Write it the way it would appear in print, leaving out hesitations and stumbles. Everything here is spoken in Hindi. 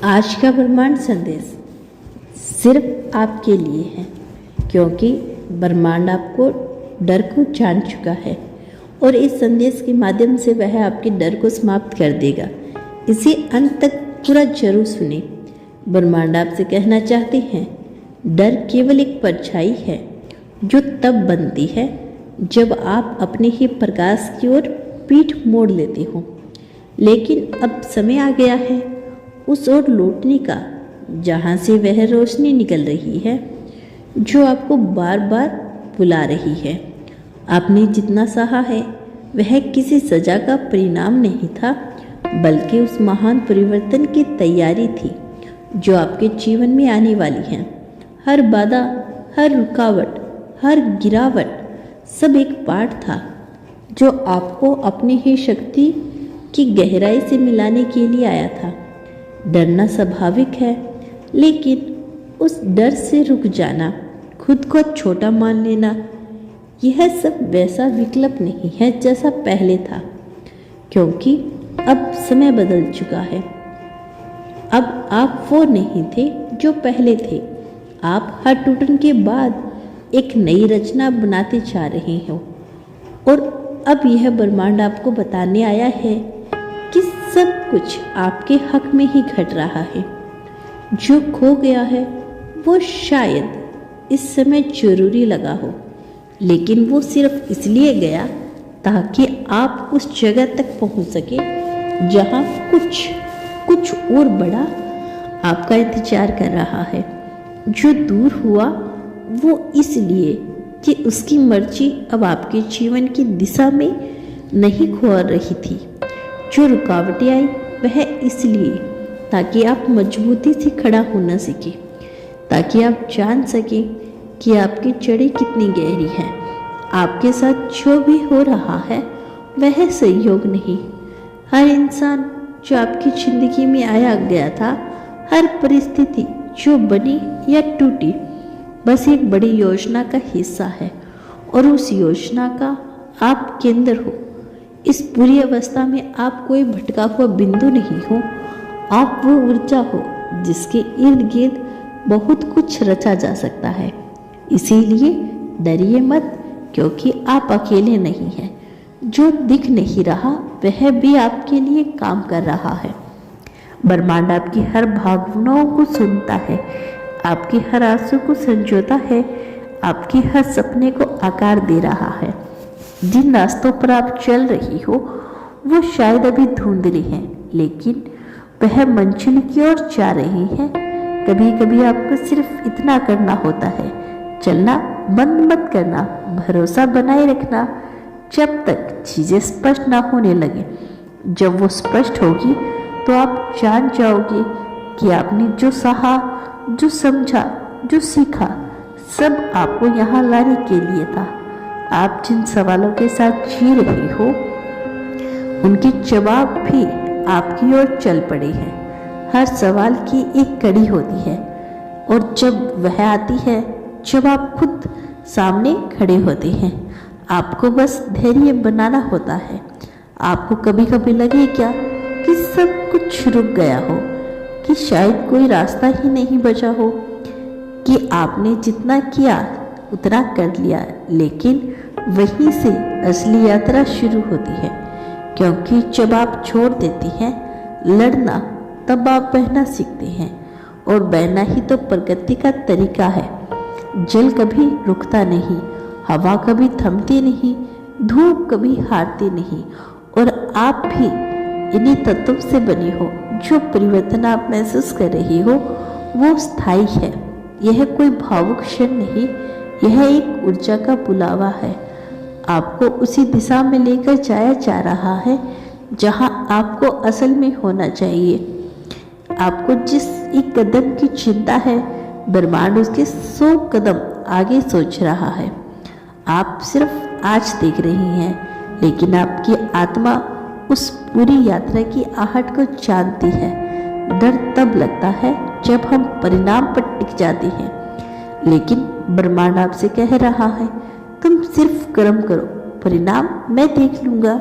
आज का ब्रह्मांड संदेश सिर्फ आपके लिए है, क्योंकि ब्रह्मांड आपको डर को जान चुका है और इस संदेश के माध्यम से वह आपके डर को समाप्त कर देगा। इसे अंत तक पूरा जरूर सुने। ब्रह्मांड आपसे कहना चाहते हैं, डर केवल एक परछाई है जो तब बनती है जब आप अपने ही प्रकाश की ओर पीठ मोड़ लेते हो। लेकिन अब समय आ गया है उस ओर लौटने का जहाँ से वह रोशनी निकल रही है जो आपको बार बार बुला रही है। आपने जितना सहा है वह किसी सजा का परिणाम नहीं था, बल्कि उस महान परिवर्तन की तैयारी थी जो आपके जीवन में आने वाली है। हर बाधा, हर रुकावट, हर गिरावट सब एक पाठ था जो आपको अपनी ही शक्ति की गहराई से मिलाने के लिए आया था। डरना स्वाभाविक है, लेकिन उस डर से रुक जाना, खुद को छोटा मान लेना, यह सब वैसा विकल्प नहीं है जैसा पहले था, क्योंकि अब समय बदल चुका है। अब आप वो नहीं थे जो पहले थे। आप हर टूटन के बाद एक नई रचना बनाते जा रहे हो और अब यह ब्रह्मांड आपको बताने आया है कि सब कुछ आपके हक में ही घट रहा है। जो खो गया है वो शायद इस समय जरूरी लगा हो, लेकिन वो सिर्फ इसलिए गया ताकि आप उस जगह तक पहुंच सके जहां कुछ और बड़ा आपका इंतजार कर रहा है। जो दूर हुआ वो इसलिए कि उसकी मर्जी अब आपके जीवन की दिशा में नहीं खो रही थी। जो रुकावटें आई वह इसलिए ताकि आप मजबूती से खड़ा होना सीखें, ताकि आप जान सकें कि आपकी जड़ें कितनी गहरी हैं। आपके साथ जो भी हो रहा है वह संयोग नहीं। हर इंसान जो आपकी जिंदगी में आया गया था, हर परिस्थिति जो बनी या टूटी, बस एक बड़ी योजना का हिस्सा है और उस योजना का आप केंद्र हो। इस पूरी अवस्था में आप कोई भटका हुआ बिंदु नहीं हो, आप वो ऊर्जा हो जिसके इर्द गिर्द बहुत कुछ रचा जा सकता है। इसीलिए डरिए मत, क्योंकि आप अकेले नहीं हैं। जो दिख नहीं रहा वह भी आपके लिए काम कर रहा है। ब्रह्मांड आपकी हर भावनाओं को सुनता है, आपके हर आंसू को संजोता है, आपके हर सपने को आकार दे रहा है। जिन रास्तों पर आप चल रही हो वो शायद अभी धुंधले हैं, लेकिन वह मंजिल की ओर जा रही है। कभी कभी आपको सिर्फ इतना करना होता है, चलना बंद मत करना, भरोसा बनाए रखना जब तक चीजें स्पष्ट ना होने लगे। जब वो स्पष्ट होगी तो आप जान जाओगे कि आपने जो सहा, जो समझा, जो सीखा, सब आपको यहाँ लाने के लिए था। आप जिन सवालों के साथ जी रही हो उनके जवाब भी आपकी ओर चल पड़े हैं। हर सवाल की एक कड़ी होती है और जब वह आती है, जब आप खुद सामने खड़े होते हैं, आपको बस धैर्य बनाना होता है। आपको कभी कभी लगे क्या कि सब कुछ रुक गया हो, कि शायद कोई रास्ता ही नहीं बचा हो, कि आपने जितना किया उतना कर लिया, लेकिन वहीं से असली यात्रा शुरू होती है। क्योंकि जब आप छोड़ देती हैं लड़ना, तब आप बहना सीखते हैं, और बहना ही तो प्रकृति का तरीका है। जल कभी रुकता नहीं, हवा कभी थमती नहीं, धूप कभी हारती नहीं, और आप भी इन्हीं तत्वों से बनी हो। जो परिवर्तन आप महसूस कर रही हो वो स्थायी है। यह कोई भावुक क्षण नहीं, यह एक ऊर्जा का बुलावा है। आपको उसी दिशा में लेकर जाया जा रहा है जहां आपको असल में होना चाहिए। आपको जिस एक कदम की चिंता है, ब्रह्मांड उसके 100 कदम आगे सोच रहा है। आप सिर्फ आज देख रही हैं, लेकिन आपकी आत्मा उस पूरी यात्रा की आहट को जानती है। डर तब लगता है जब हम परिणाम पर टिक जाते हैं, लेकिन ब्रह्मांड आपसे कह रहा है, तुम सिर्फ कर्म करो, परिणाम मैं देख लूंगा।